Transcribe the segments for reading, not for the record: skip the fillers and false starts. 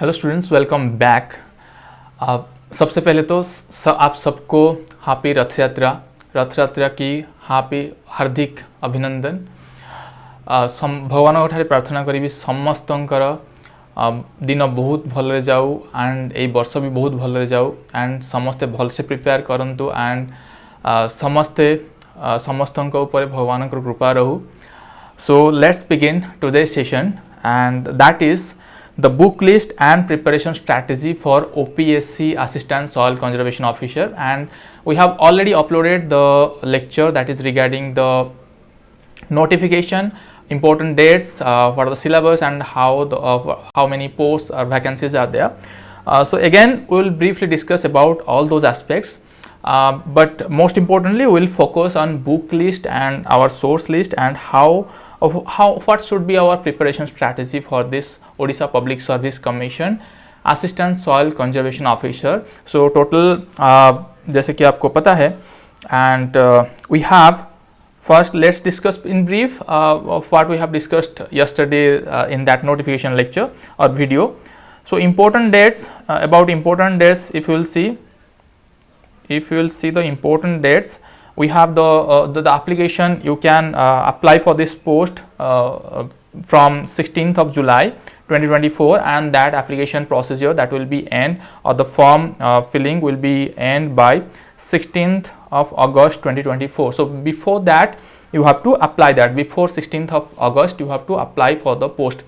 Hello students, welcome back. सबसे पहले तो आप सबको हापी रथ यात्रा की हार्दिक अभिनंदन। भगवान ठारे प्रार्थना करी समस्तंकर दिन बहुत भलरे जाऊ एंड ए वर्ष भी बहुत भलरे जाऊ एंड समस्ते भलसे प्रिपेयर करंतु एंड समस्ते समस्तंक ऊपर भगवान कृपा रहू। So let's begin today session and that is the book list and preparation strategy for OPSC Assistant Soil Conservation Officer, and we have already uploaded the lecture that is regarding the notification, important dates for the syllabus and how many posts or vacancies are there. So again we will briefly discuss about all those aspects, but most importantly we will focus on book list and our source list and what should be our preparation strategy for this Odisha Public Service Commission Assistant Soil Conservation Officer. So total जैसे कि आपको पता है and we have first let's discuss in brief of what we have discussed yesterday in that notification lecture or video. So important dates, about important dates, if you will see the important dates, we have the application. You can apply for this post from 16th of July 2024, and that application procedure that will be end, or the form filling will be end by 16th of August 2024. So before that you have to apply that, before 16th of August you have to apply for the post.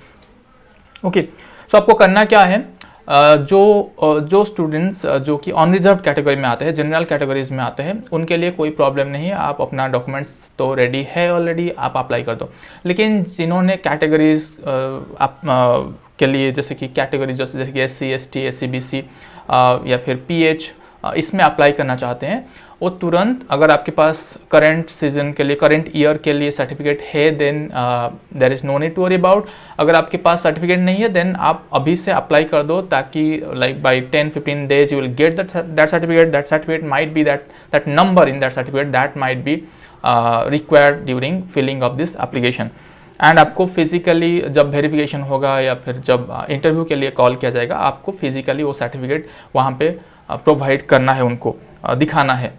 Okay, so आपको करना क्या है, जो students जो कि unreserved category में आते हैं, जनरल कैटेगरीज में आते हैं, उनके लिए कोई प्रॉब्लम नहीं है। आप अपना डॉक्यूमेंट्स तो रेडी है ऑलरेडी, आप अप्लाई कर दो। लेकिन जिन्होंने कैटेगरीज के लिए, जैसे कि कैटेगरी जैसे कि SC ST SC BC या फिर PH इसमें अप्लाई करना चाहते हैं, वो तुरंत, अगर आपके पास करंट सीजन के लिए, करंट ईयर के लिए सर्टिफिकेट है, then there is no need to worry about. अगर आपके पास सर्टिफिकेट नहीं है देन आप अभी से अप्लाई कर दो, ताकि like bye 10-15 days you will get that certificate. That certificate might be that number in that certificate that might be required during filling of this application. And आपको फिजिकली जब वेरिफिकेशन होगा या फिर जब इंटरव्यू के लिए कॉल किया जाएगा, आपको फिजिकली वो सर्टिफिकेट वहाँ पे प्रोवाइड करना है, उनको दिखाना है,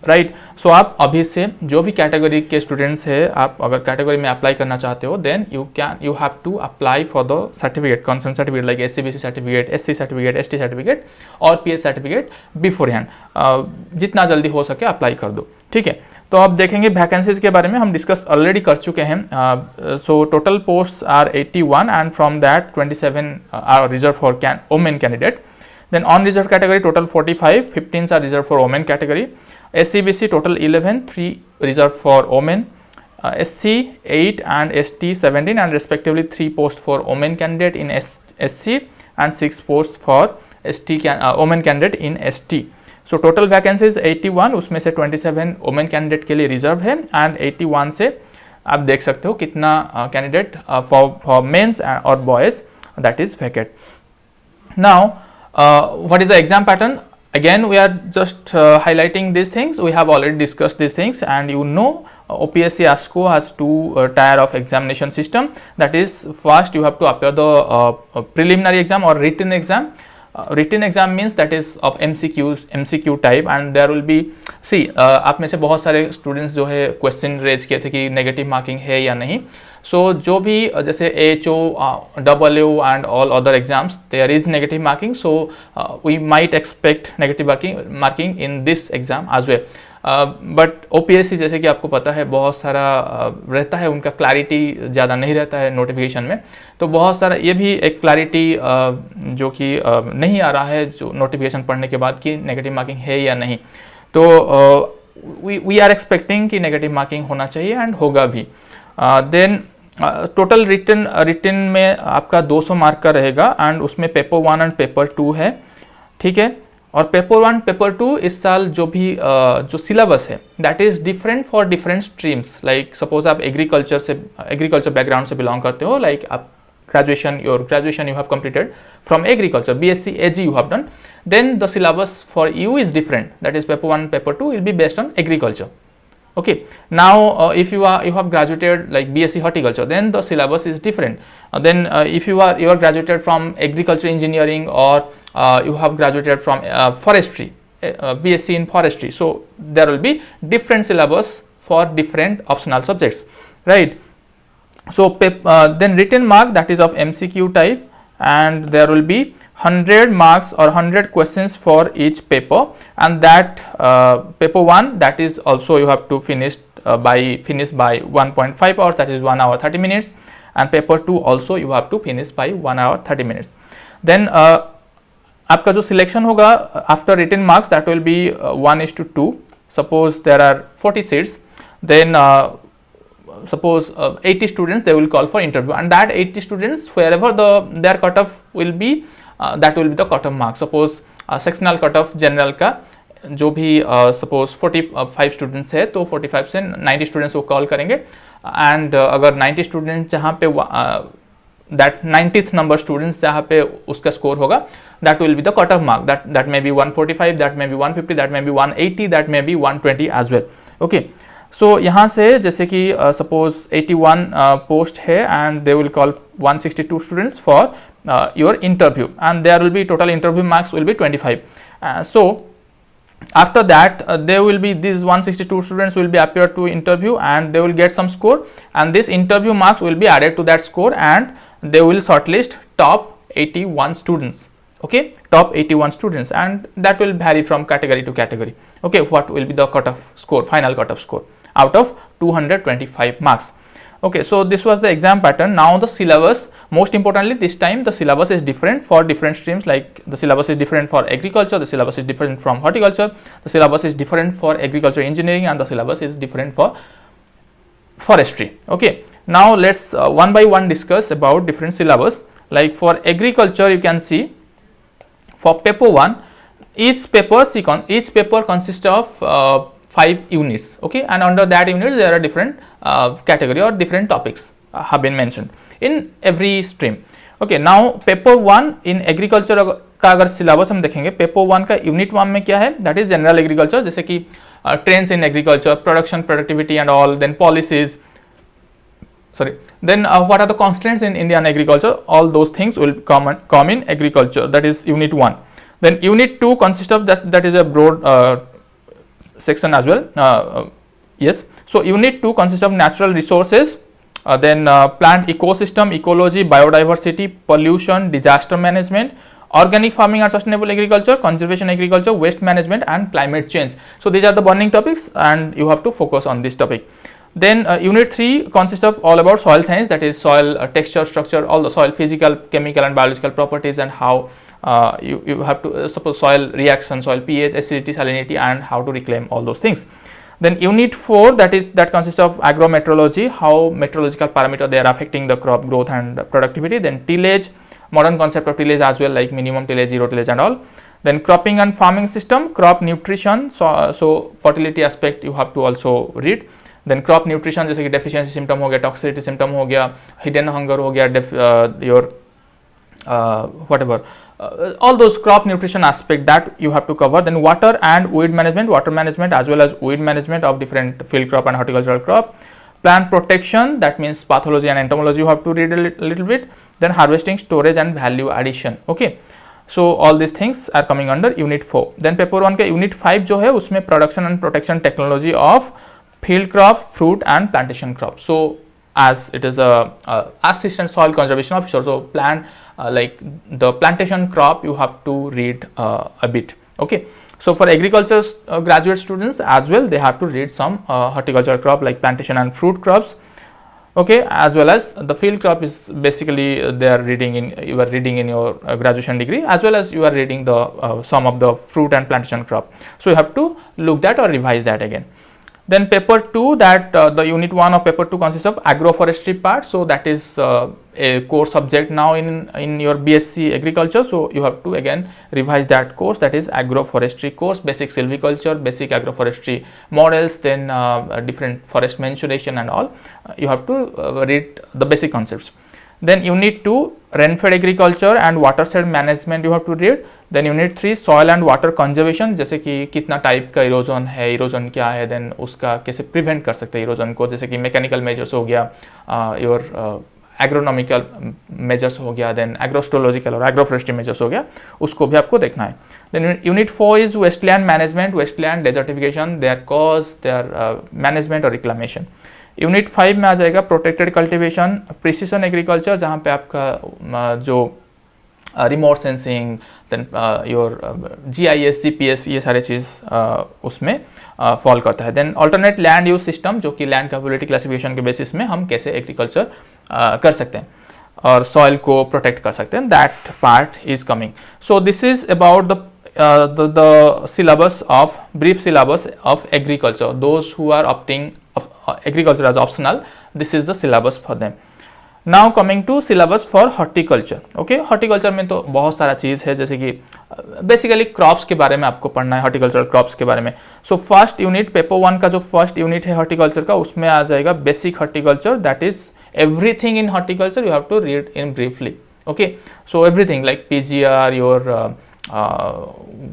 राइट। सो आप अभी से जो भी कैटेगरी के स्टूडेंट्स है, आप अगर कैटेगरी में अप्लाई करना चाहते हो, then you have to apply for the certificate, concern certificate like SC BC certificate, SC certificate, ST certificate और PH सर्टिफिकेट बिफोर हैंड। जितना जल्दी हो सके अप्लाई कर दो, ठीक है। तो अब देखेंगे वैकेंसीज के बारे में, हम डिस्कस ऑलरेडी कर चुके हैं। So total post are 81 and from that 27 are reserve for women candidate. Then on reserve category total 45, 15 are reserved for women category. SC BC total 11, 3 reserved for women. SC 8 and ST 17, and respectively 3 posts for women candidate in SC and 6 posts for women candidate in ST. So total vacancies 81, उसमें से 27 women candidate के लिए reserved है, and 81 से आप देख सकते हो कितना candidate for men's or boys that is vacant. Now what is the exam pattern? Again we are just highlighting these things. We have already discussed these things, and you know OPSC-ASCO has two tier of examination system. That is, first you have to appear the preliminary exam or written exam. Written exam means that is of MCQ type, and there will be, आप में से बहुत सारे students जो है question raise किए थे कि नेगेटिव मार्किंग है या नहीं। सो जो भी जैसे HO, WO and all other exams there is negative marking, so we might expect negative marking in this exam as well. But OPSC जैसे कि आपको पता है बहुत सारा रहता है, उनका क्लैरिटी ज़्यादा नहीं रहता है नोटिफिकेशन में, तो बहुत सारा ये भी एक क्लैरिटी जो कि नहीं आ रहा है जो नोटिफिकेशन पढ़ने के बाद कि नेगेटिव मार्किंग है या नहीं। तो वी आर एक्सपेक्टिंग कि नेगेटिव मार्किंग होना चाहिए एंड होगा भी। देन टोटल रिटन में आपका 200 मार्क का रहेगा, एंड उसमें पेपर 1 एंड पेपर 2 है, ठीक है। और पेपर 1 पेपर 2 इस साल जो सिलेबस है that is different for different streams. Like suppose आप एग्रीकल्चर बैकग्राउंड से बिलोंग करते हो, लाइक आप graduation you have completed from agriculture, BSc AG you have done, then the syllabus for you is different. That is paper 1 paper 2 will be based on agriculture, Okay, now if you have graduated like BSc Horticulture, then the syllabus is different. Then if you are graduated from agriculture engineering, or you have graduated from forestry, BSc in forestry, so there will be different syllabus for different optional subjects, right? So then written mark, that is of MCQ type, and there will be 100 marks or 100 questions for each paper, and that paper 1, that is also you have to finish by 1.5 hours, that is 1 hour 30 minutes, and paper 2 also you have to finish by 1 hour 30 minutes. Then आपका जो selection होगा after written marks, that will be 1:2. Suppose there are 40 seats, then suppose 80 students they will call for interview, and that 80 students wherever their cutoff will be, that will be the cutoff mark. Suppose sectional cutoff general का जो भी suppose 45 students है, तो 45 से 90 students वो call करेंगे, and अगर 90 students जहाँ पे that 90th number students जहाँ पे उसका score होगा, that will be the cutoff mark. That may be 145, that may be 150, that may be 180, that may be 120 as well. Okay, so यहाँ से जैसे कि suppose 81 post है, and they will call 162 students for your interview, and there will be total interview marks will be 25. So after that there will be these 162 students will be appear to interview, and they will get some score, and this interview marks will be added to that score, and they will shortlist top 81 students. Okay, top 81 students, and that will vary from category to category. Okay, what will be the cutoff score, final cutoff score out of 225 marks. Okay, so this was the exam pattern. Now the syllabus, most importantly this time the syllabus is different for different streams. Like the syllabus is different for agriculture, the syllabus is different from horticulture, the syllabus is different for agriculture engineering, and the syllabus is different for forestry. Okay, now let's one by one discuss about different syllabus. Like for agriculture, you can see for paper 1, each paper consists of 5 units. Okay, and under that unit there are different category or different topics have been mentioned in every stream. Okay, now paper 1 in agriculture का अगर syllabus हम देखेंगे, paper 1 का unit 1 में क्या है, that is general agriculture, जैसे कि trends in agriculture, production, productivity and all, then policies, then what are the constraints in Indian agriculture, all those things will come in agriculture, that is unit 1. Then unit 2 consists of that is a broad section as well. Yes, so unit 2 consists of natural resources, then plant ecosystem, ecology, biodiversity, pollution, disaster management, organic farming and sustainable agriculture, conservation agriculture, waste management and climate change. So these are the burning topics, and you have to focus on this topic. Then unit 3 consists of all about soil science, that is soil texture, structure, all the soil physical, chemical and biological properties, and how you have to suppose soil reaction, soil pH, acidity, salinity, and how to reclaim all those things. Then unit 4, that consists of agrometeorology, how meteorological parameter they are affecting the crop growth and productivity. Then tillage, modern concept of tillage as well, like minimum tillage, zero tillage and all. Then cropping and farming system, crop nutrition, so fertility aspect you have to also read. Then crop nutrition जैसे कि deficiency symptom हो गया, toxicity symptom हो गया, hidden hunger हो गया, your whatever, all those crop nutrition aspect that you have to cover. Then water and weed management, water management as well as weed management of different field crop and horticultural crop. Plant protection, that means pathology and entomology you have to read a little bit. Then harvesting, storage and value addition. Okay, so all these things are coming under unit 4. Then paper 1 के unit 5 जो है उसमें production and protection technology of field crop, fruit and plantation crop. So as it is a assistant soil conservation officer, so like the plantation crop you have to read a bit. Okay, so for agriculture graduate students as well, they have to read some horticultural crop like plantation and fruit crops. Okay, as well as the field crop is basically they are reading in, you are reading in your graduation degree, as well as you are reading the some of the fruit and plantation crop. So you have to look that or revise that again. Then paper 2, that the unit 1 of paper 2 consists of agroforestry part, so that is a core subject now in your BSc agriculture, so you have to again revise that course, that is agroforestry course, basic silviculture, basic agroforestry models, then different forest mensuration and all, you have to read the basic concepts. Then unit 2 rainfed agriculture and watershed management you have to read. Then unit 3 soil and water conservation, जैसे कि कितना type का erosion है, erosion क्या है, then उसका कैसे prevent कर सकते हैं इरोजन को, जैसे कि मैकेनिकल मेजर्स हो गया, योर एग्रोनॉमिकल मेजर्स हो गया, देन एग्रोस्टोलॉजिकल और एग्रोफॉरेस्ट्री मेजर्स हो गया, उसको भी आपको देखना है. Then unit 4 is wasteland management, wasteland desertification, their cause, their management और रिक्लामेशन. यूनिट 5 में आ जाएगा प्रोटेक्टेड कल्टिवेशन, प्रिसीजन एग्रीकल्चर, जहाँ पे आपका जो remote sensing, then your GIS GPS ये सारे चीज़ उसमें फॉल करता है. Then alternate land use system, जो कि लैंड कैपेबिलिटी क्लासिफिकेशन के बेसिस में हम कैसे एग्रीकल्चर कर सकते हैं और सॉइल को प्रोटेक्ट कर सकते हैं, that part is coming. So this is about the syllabus of brief syllabus of agriculture. Those who are opting agriculture as optional, this is the syllabus for them. Now coming to syllabus for horticulture. Okay, horticulture में तो बहुत सारा चीज़ है, जैसे कि basically crops के बारे में आपको पढ़ना है, हॉर्टिकल्चरल क्रॉप्स के बारे में. सो फर्स्ट यूनिट पेपर 1 का जो फर्स्ट यूनिट है हॉर्टिकल्चर का, उसमें आ जाएगा basic horticulture, that is everything in horticulture you have to read in briefly. Okay, so everything like PGR, your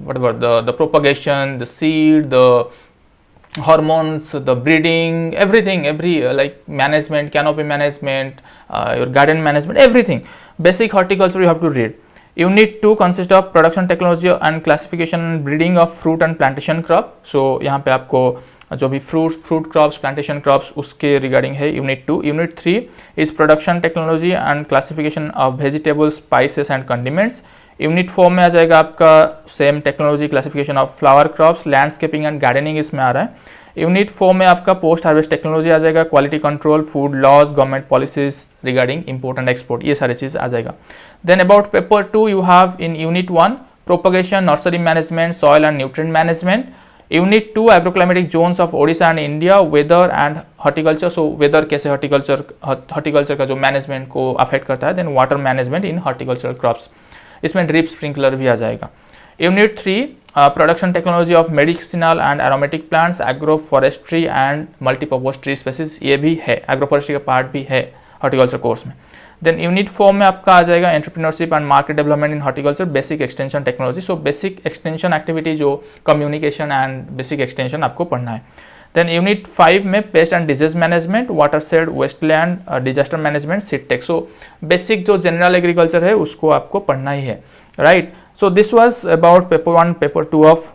whatever the propagation, the seed, the hormones, the breeding, everything, like management, canopy management, your garden management, everything basic horticulture you have to read. Unit 2 consists of production technology and classification and breeding of fruit and plantation crop. So यहाँ पे आपको जो भी fruit crops, plantation crops, उसके regarding है unit 2. Unit 3 is production technology and classification of vegetables, spices and condiments. Unit 4 में आ जाएगा आपका same technology, classification of flower crops, landscaping and gardening इसमें आ रहा है. यूनिट 4 में आपका पोस्ट हार्वेस्ट टेक्नोलॉजी आ जाएगा, quality control, food laws, government policies regarding import and export, ये सारी चीज़ आ जाएगा. Then about paper 2 you have in unit 1 propagation, nursery management, soil and nutrient management. Unit 2 agroclimatic zones of Odisha and India, weather and horticulture. So weather कैसे horticulture का जो management को affect करता है. Then water management in horticultural crops, इसमें drip sprinkler भी आ जाएगा. Unit 3 production technology of medicinal and aromatic plants, agro forestry and multipurpose tree species, ये भी है, एग्रो फॉरेस्ट्री का पार्ट भी है हॉर्टिकल्चर कोर्स में. देन यूनिट 4 में आपका आ जाएगा entrepreneurship and market development in horticulture, basic extension technology. So basic extension activity, जो कम्युनिकेशन एंड बेसिक एक्सटेंशन आपको पढ़ना है. देन यूनिट 5 में pest and disease management, watershed, wasteland, disaster management, seed tech. So basic जो जनरल एग्रीकल्चर है उसको आपको पढ़ना ही है, right. So this was about paper 1, paper 2 of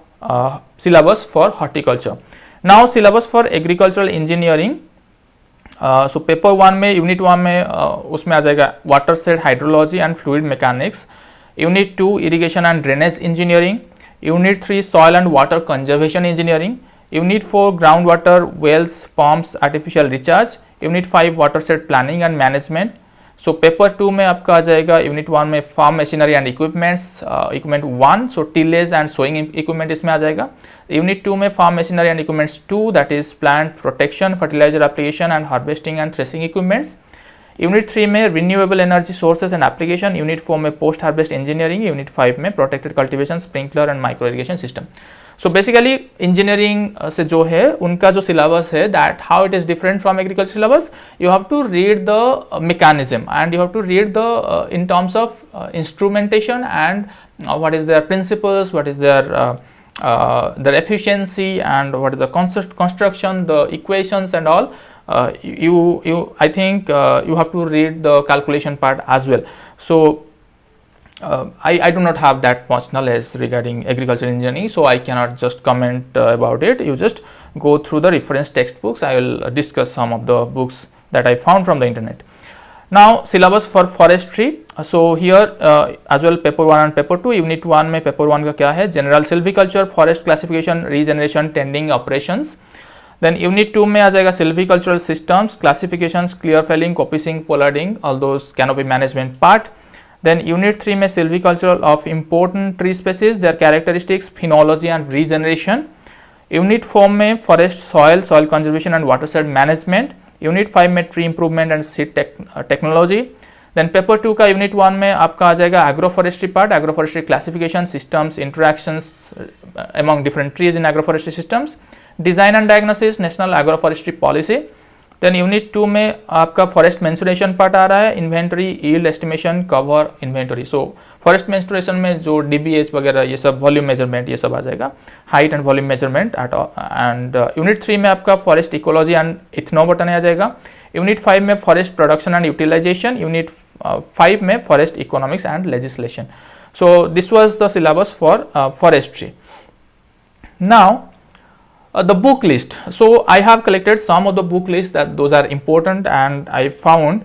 syllabus for horticulture. Now syllabus for agricultural engineering. So paper 1 में, unit 1 में उसमें आ जाएगा watershed hydrology and fluid mechanics. Unit 2 irrigation and drainage engineering. Unit 3 soil and water conservation engineering. Unit 4 ground water, wells, pumps, artificial recharge. Unit 5 watershed planning and management. So paper 2 में आपका आ जाएगा unit 1 में farm machinery and equipments, equipment 1, so tillage and sowing equipment इसमें आ जाएगा. Unit 2 में farm machinery and equipments 2, that is plant protection, fertiliser application and harvesting and threshing equipments. Unit 3 में renewable energy sources and application. Unit 4 में post harvest engineering. Unit 5 में protected cultivation, sprinkler and micro irrigation system. So basically engineering से जो है उनका जो syllabus है, that how it is different from agriculture syllabus. You have to read the mechanism and you have to read the in terms of instrumentation and what is their principles, what is their efficiency, and what is the construction, the equations and all. I think you have to read the calculation part as well. So I do not have that much knowledge regarding agricultural engineering, so I cannot just comment about it. You just go through the reference textbooks. I will discuss some of the books that I found from the internet. Now syllabus for forestry. So here as well paper 1 and paper 2. Unit 1 में paper 1 का क्या है, general silviculture, forest classification, regeneration, tending operations. Then unit 2 में आ जाएगा silvicultural systems, classifications, clear felling, coppicing, pollarding, all those canopy management part. Then unit 3 में silviculture of important tree species, their characteristics, phenology and regeneration. Unit 4 में forest, soil conservation and watershed management. Unit 5 में tree improvement and seed technology. Then paper 2 का unit 1 में आपका आ जाएगा agro forestry part, agro forestry classification, systems, interactions among different trees in agro forestry systems, design and diagnosis, national agro forestry policy. Then unit 2 में आपका forest mensuration part आ रहा है, inventory, yield estimation, cover, inventory. So forest mensuration में जो DBH वगैरह ये सब, वॉल्यूम मेजरमेंट ये सब आ जाएगा, height and volume measurement and unit 3 में आपका फॉरेस्ट इकोलॉजी एंड इथनोबोटनी आ जाएगा। यूनिट 5 में forest production and utilisation, unit 5 में forest economics and legislation. So this was the syllabus for forestry. Now the book list. So I have collected some of the book lists that those are important, and I found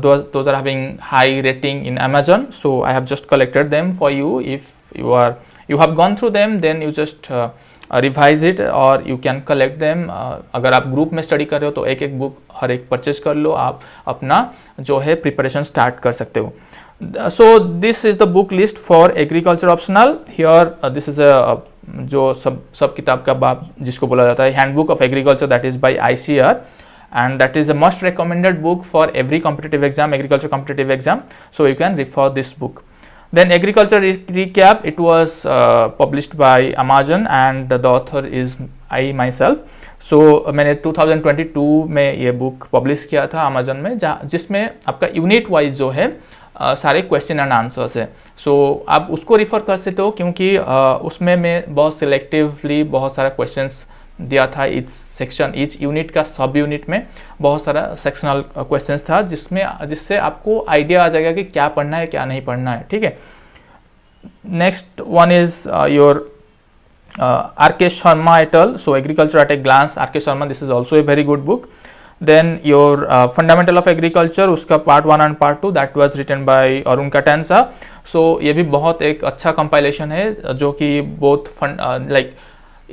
those are having high rating in Amazon. So I have just collected them for you. If you have gone through them, then you just revise it, or you can collect them. अगर आप group में study कर रहे हो तो एक एक book हर एक परचेज कर लो, आप अपना जो है प्रिपरेशन स्टार्ट कर सकते हो। So this is the book list for agriculture optional. Here this is a जो सब किताब का बाप जिसको बोला जाता है, handbook of agriculture, that is by ICR, and that is a most recommended book for every competitive exam, agriculture competitive exam. So you can refer this book. Then agriculture recap, it was published by Amazon, and the author is I myself. So मैंने 2022 में ये book publish किया था Amazon में, जिसमें आपका unit wise जो है सारे क्वेश्चन एंड आंसर्स है। सो आप उसको रिफ़र कर सकते हो, क्योंकि उसमें मैं बहुत सिलेक्टिवली बहुत सारा क्वेश्चंस दिया था। ईच सेक्शन, ईच यूनिट का सब यूनिट में बहुत सारा सेक्शनल क्वेश्चंस था, जिससे आपको आइडिया आ जाएगा कि क्या पढ़ना है क्या नहीं पढ़ना है। ठीक है, next one is your R.K. Sharma et al. So Agriculture at a Glance, R.K. Sharma, this is also a very good book. Then your Fundamental of Agriculture, उसका part 1 and part 2, that was written by Arun कटेंसा। So ये भी बहुत एक अच्छा compilation है, जो कि बोथ लाइक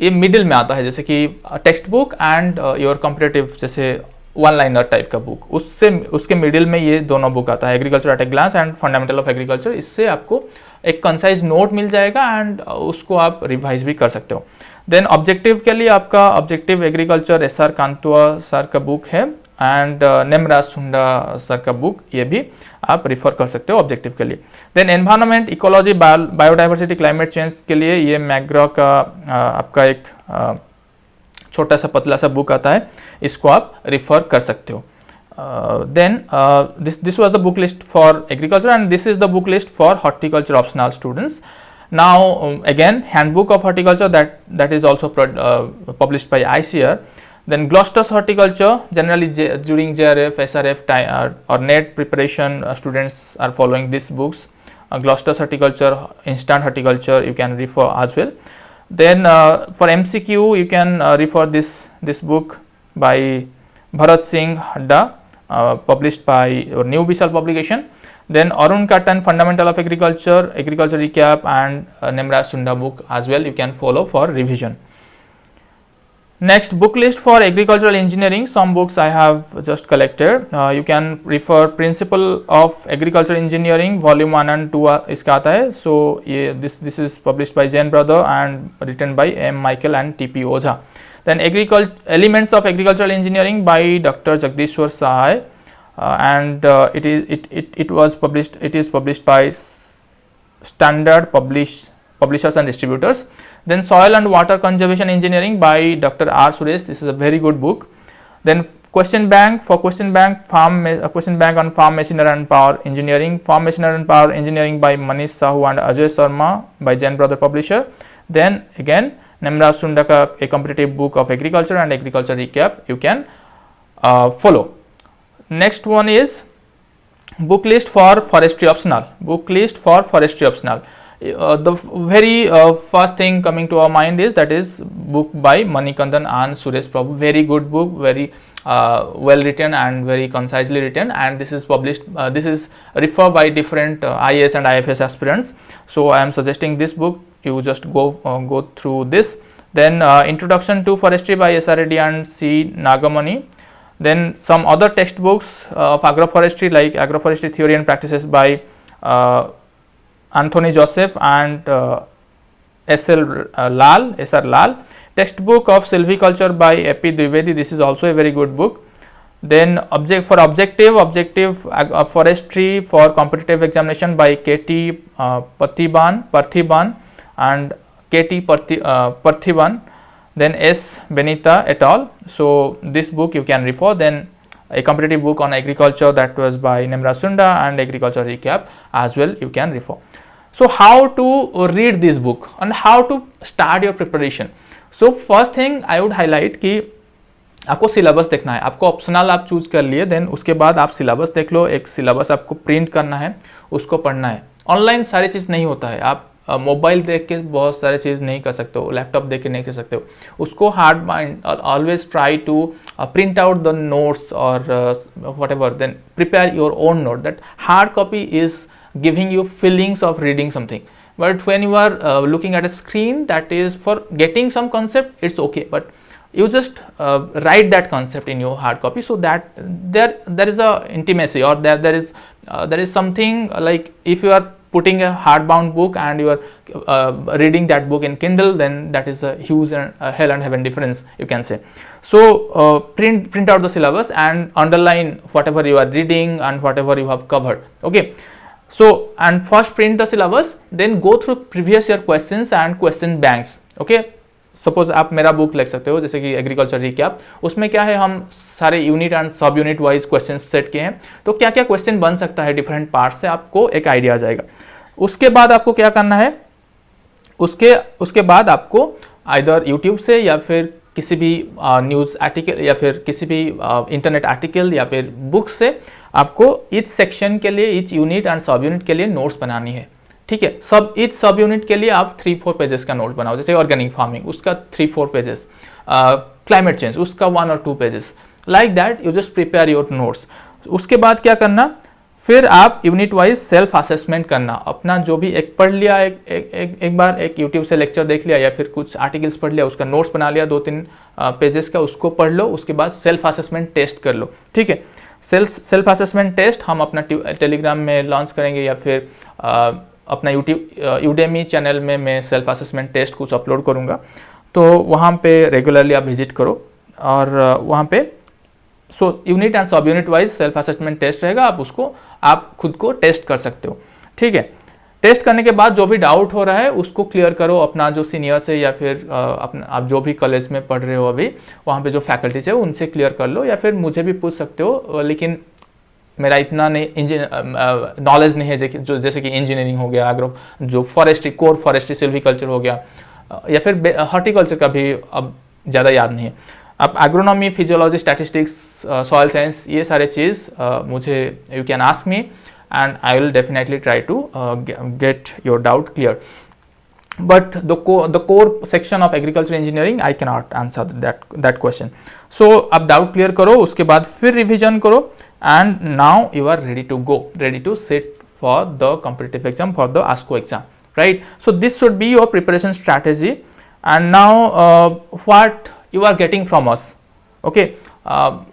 ये मिडिल में आता है, जैसे कि text book and your competitive जैसे वन लाइनर टाइप का बुक, उसके मिडिल में ये दोनों बुक आता है, agriculture at a glance and fundamental of agriculture. इससे आपको एक कंसाइज नोट मिल जाएगा एंड उसको आप रिवाइज भी कर सकते हो। देन ऑब्जेक्टिव के लिए आपका ऑब्जेक्टिव एग्रीकल्चर SR कांतुआ सर का बुक है, एंड नेमराज सुंडा सर का बुक, ये भी आप रिफर कर सकते हो ऑब्जेक्टिव के लिए। Then environment, ecology, biodiversity, climate change के लिए ये मैग्रा का आपका एक छोटा सा पतला सा बुक आता है, इसको आप रिफर कर सकते हो। Then this was the book list for agriculture, and this is the book list for horticulture optional students. Now again, handbook of horticulture, that is also published by ICR. Then Gloucester's horticulture, generally during JRF, SRF or NET preparation, students are following these books. Gloucester's horticulture, instant horticulture, you can refer as well. Then for MCQ, you can refer this book by Bharat Singh Hadda, published by New Vishal publication. Then Arun Katan, Fundamental of Agriculture, Agriculture Recap, and Nemraj Sunda book as well, you can follow for revision. Next, book list for agricultural engineering. Some books I have just collected. You can refer Principle of Agriculture Engineering, Volume 1 and 2 इसका आता है. So this is published by Jain Brother and written by M. Michael and T.P. Oza. Then Elements of Agricultural Engineering by Dr. Jagdishwar Sahai, and it is published by Standard Publishers and Distributors. Then Soil and Water Conservation Engineering by Dr. R. Suresh. This is a very good book. Then Question Bank Question Bank on Farm Machinery and Power Engineering, Farm Machinery and Power Engineering by Manish Sahu and Ajay Sharma by Jain Brother Publisher. Then again, Nemraj Sunda ka a competitive book of agriculture and agriculture recap, you can follow. Next one is book list for forestry optional. The very first thing coming to our mind is book by Manikandan and Suresh Prabhu. Very good book, very well written and very concisely written, and this is published. This is referred by different IAS and IFS aspirants. So I am suggesting this book. You just go through this. Then Introduction to Forestry by S.R. Reddy and C. Nagamani. Then some other textbooks of agroforestry, like Agroforestry Theory and Practices by Anthony Joseph and S.R. Lal. Textbook of Silviculture by A.P. Dwivedi. This is also a very good book. Then objective forestry for competitive examination by K.T. Parthiban and K.T. Parthiban. Then S. Benita et al. So this book you can refer. Then a competitive book on agriculture that was by Nimra Sunda, and agriculture recap as well you can refer. So how to read this book and how to start your preparation. So first thing I would highlight कि आपको syllabus देखना है, आपको optional आप choose कर लिए, then उसके बाद आप सिलेबस देख लो, एक सिलेबस आपको प्रिंट करना है, उसको पढ़ना है। ऑनलाइन सारी चीज़ नहीं होता है, आप मोबाइल देख के बहुत सारी चीज़ नहीं कर सकते हो, लैपटॉप देख के नहीं कर सकते हो, उसको hard mind always try to print out the notes और whatever, then prepare your own note. That hard copy is giving you feelings of reading something, but when you are looking at a screen, that is for getting some concept, it's okay, but you just write that concept in your hard copy, so that there is a intimacy, or there is something like if you are putting a hardbound book and you are reading that book in Kindle, then that is a huge hell and heaven difference, you can say. So print out the syllabus and underline whatever you are reading and whatever you have covered. Okay, so and first print the syllabus, then go through previous year questions and question banks. Okay, suppose आप मेरा book लिख सकते हो जैसे कि agriculture recap, उसमें क्या है हम सारे unit and sub unit wise question set किए हैं, तो क्या क्या क्वेश्चन बन सकता है डिफरेंट पार्ट से, आपको एक आइडिया आ जाएगा। उसके बाद आपको क्या करना है, उसके बाद आपको आइदर यूट्यूब से या फिर किसी भी न्यूज़ आर्टिकल या फिर किसी भी इंटरनेट आर्टिकल या फिर बुक से आपको ईच सेक्शन के लिए, each unit and sub unit के लिए नोट्स बनानी है। ठीक है, ईच सब यूनिट के लिए आप 3-4 पेजेस का नोट बनाओ, जैसे ऑर्गेनिक फार्मिंग उसका 3-4 पेजेस, क्लाइमेट चेंज उसका 1 और 2 pages, like that you just prepare your notes. उसके बाद क्या करना, फिर आप यूनिट वाइज सेल्फ असेसमेंट करना, अपना जो भी एक पढ़ लिया, एक बार एक यूट्यूब से लेक्चर देख लिया या फिर कुछ आर्टिकल्स पढ़ लिया, उसका नोट्स बना लिया 2-3 पेजेस का, उसको पढ़ लो, उसके बाद सेल्फ असेसमेंट टेस्ट कर लो। ठीक है, सेल्फ असेसमेंट टेस्ट हम अपना टेलीग्राम में लॉन्च करेंगे या फिर अपना यूडेमी चैनल में मैं सेल्फ असेसमेंट टेस्ट कुछ अपलोड करूँगा, तो वहाँ पे रेगुलरली आप विजिट करो और वहाँ पे unit and sub unit wise self assessment test रहेगा, आप उसको आप खुद को टेस्ट कर सकते हो। ठीक है, टेस्ट करने के बाद जो भी डाउट हो रहा है उसको क्लियर करो, अपना जो सीनियर से या फिर आप जो भी कॉलेज में पढ़ रहे हो अभी वहाँ पे जो फैकल्टीज है उनसे क्लियर कर लो, या फिर मुझे भी पूछ सकते हो, लेकिन मेरा इतना नहीं नॉलेज नहीं है जो जैसे कि इंजीनियरिंग हो गया, एग्रो जो फॉरेस्ट्री, कोर फॉरेस्ट्री, सिल्वीकल्चर हो गया, या फिर हॉर्टिकल्चर का भी अब ज़्यादा याद नहीं है। आप agronomy, physiology, statistics, soil science, ये सारे चीज़ मुझे you can ask me and I will definitely try to get your doubt clear. But the core section of agriculture engineering I cannot answer that question. So अब doubt clear करो, उसके बाद फिर revision करो, and now you are ready to go, ready to sit for the competitive exam, for the ASCO exam, right? So this should be your preparation strategy. And now what you are getting from us, okay?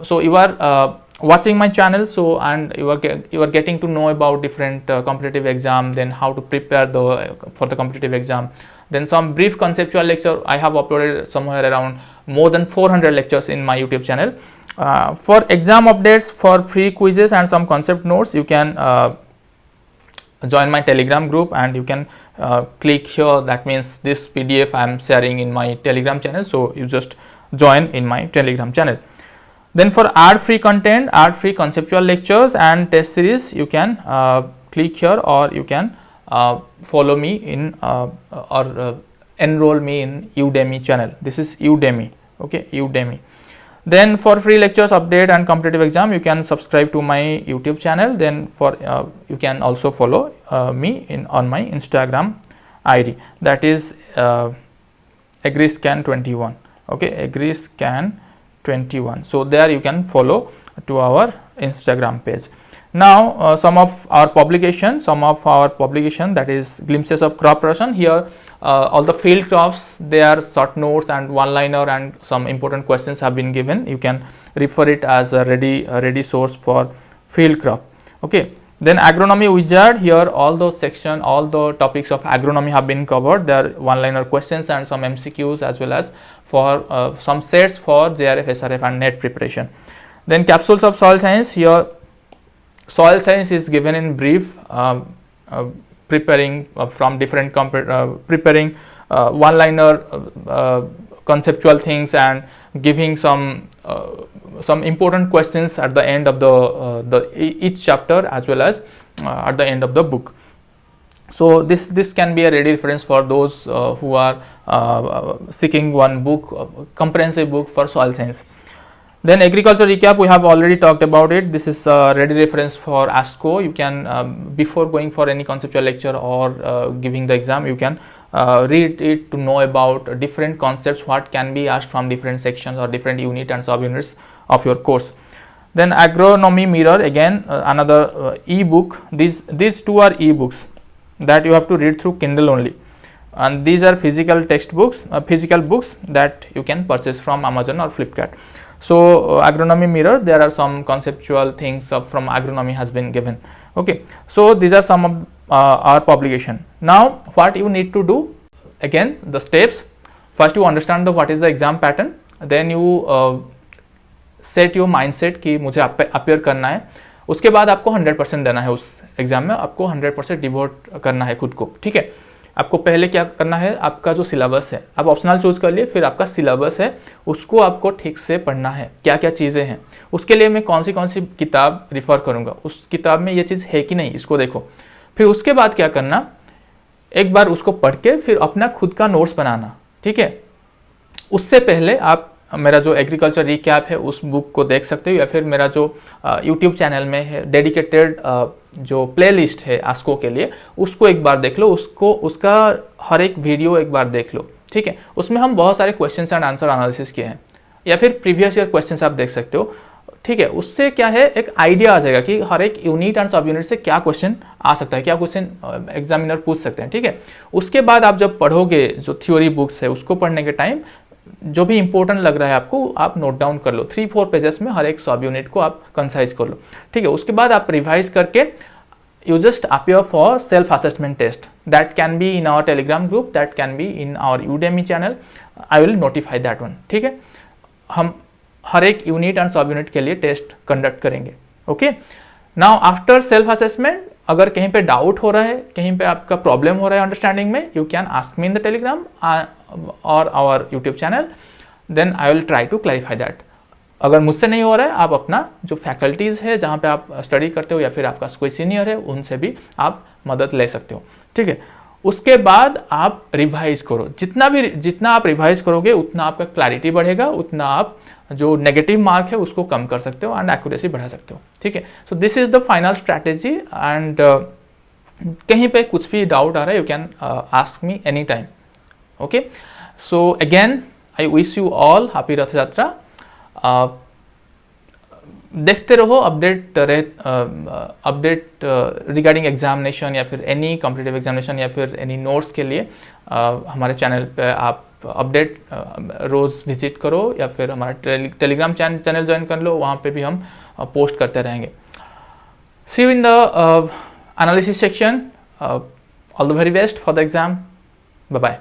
So you are watching my channel, so and you are getting to know about different competitive exam, then how to prepare for the competitive exam, then some brief conceptual lecture. I have uploaded somewhere around more than 400 lectures in my YouTube channel. For exam updates, for free quizzes and some concept notes, you can join my Telegram group, and you can click here, that means this PDF I am sharing in my Telegram channel, so you just join in my Telegram channel. Then for ad-free content, ad-free conceptual lectures and test series, you can click here, or you can follow me in or enroll me in Udemy channel. This is Udemy, okay, Udemy. Then for free lectures, update and competitive exam, you can subscribe to my YouTube channel. Then for you can also follow me on my Instagram ID, that is agriscan21, okay, agriscan21. So there you can follow to our Instagram page. Now some of our publication, that is glimpses of crop production. Here all the field crops, they are short notes and one liner, and some important questions have been given. You can refer it as a ready source for field crop. Okay, then agronomy wizard, here all those section, all the topics of agronomy have been covered. There are one liner questions and some MCQs, as well as for some sets for JRF, SRF and NET preparation. Then capsules of soil science, here soil science is given in brief, preparing from different preparing one liner conceptual things, and giving some some important questions at the end of the each chapter as well as at the end of the book. So this can be a ready reference for those who are seeking one book, comprehensive book for soil science. Then agriculture recap, we have already talked about it. This is a ready reference for ASCO. You can before going for any conceptual lecture or giving the exam, you can read it to know about different concepts, what can be asked from different sections or different unit and sub units of your course. Then agronomy mirror, again another e-book. These two are e-books that you have to read through Kindle only, and these are physical textbooks, physical books that you can purchase from Amazon or Flipkart. So agronomy mirror, there are some conceptual things from agronomy has been given. Okay, so these are some of our publication. Now what you need to do, again the steps. First you understand what is the exam pattern, then you set your mindset कि मुझे appear करना है. उसके बाद आपको 100% देना है उस एग्जाम में, आपको 100% डिवोट करना है खुद को. ठीक है, आपको पहले क्या करना है, आपका जो सिलेबस है, आप ऑप्शनल चूज कर लिए, फिर आपका सिलेबस है उसको आपको ठीक से पढ़ना है, क्या क्या चीज़ें हैं. उसके लिए मैं कौन सी किताब रिफ़र करूँगा, उस किताब में ये चीज़ है कि नहीं, इसको देखो. फिर उसके बाद क्या करना, एक बार उसको पढ़ के फिर अपना खुद का नोट्स बनाना. ठीक है, उससे पहले आप मेरा जो एग्रीकल्चर रिकैप है उस बुक को देख सकते हो, या फिर मेरा जो यूट्यूब चैनल में है डेडिकेटेड जो प्लेलिस्ट है आस्को के लिए, उसको एक बार देख लो, उसका हर एक वीडियो एक बार देख लो. ठीक है, उसमें हम बहुत सारे क्वेश्चंस एंड आंसर एनालिसिस किए हैं, या फिर प्रीवियस ईयर क्वेश्चंस आप देख सकते हो. ठीक है, उससे क्या है, एक आइडिया आ जाएगा कि हर एक यूनिट एंड सब यूनिट से क्या क्वेश्चन आ सकता है, क्या क्वेश्चन एग्जामिनर पूछ सकते हैं. ठीक है, उसके बाद आप जब पढ़ोगे जो थ्योरी बुक्स है उसको पढ़ने के टाइम जो भी इंपॉर्टेंट लग रहा है आपको, आप नोट डाउन कर लो. 3-4 पेजेस में हर एक सब यूनिट को आप कंसाइज कर लो. ठीक है, उसके बाद आप रिवाइज करके you just appear for self assessment test. That can be in our Telegram group, that can be in our Udemy channel. I will notify that one. ठीक है, हम हर एक यूनिट एंड सब यूनिट के लिए test conduct करेंगे. Okay, now after self assessment अगर कहीं पे डाउट हो रहा है, कहीं पे आपका प्रॉब्लम हो रहा है अंडरस्टैंडिंग में, you can ask me in the Telegram और our YouTube channel, then I will try to clarify that. अगर मुझसे नहीं हो रहा है, आप अपना जो फैकल्टीज़ है जहाँ पे आप स्टडी करते हो या फिर आपका कोई सीनियर है, उनसे भी आप मदद ले सकते हो. ठीक है, उसके बाद आप रिवाइज करो. जितना आप रिवाइज करोगे उतना आपका क्लैरिटी बढ़ेगा, उतना आप जो नेगेटिव मार्क है उसको कम कर सकते हो एंड एक्यूरेसी बढ़ा सकते हो. ठीक है, so this is the final strategy. And कहीं पे कुछ भी डाउट आ रहा है, you can ask me any time. Okay, so again I wish you all happy रथ यात्रा. देखते रहो अपडेट रिगार्डिंग एग्जामिनेशन या फिर एनी कॉम्पिटिटिव एग्जामिनेशन या फिर एनी नोट्स के लिए हमारे चैनल पे आप अपडेट रोज़ विजिट करो, या फिर हमारा टेलीग्राम चैनल ज्वाइन कर लो, वहाँ पे भी हम पोस्ट करते रहेंगे. See you in the analysis section. All the very best for the exam. Bye bye.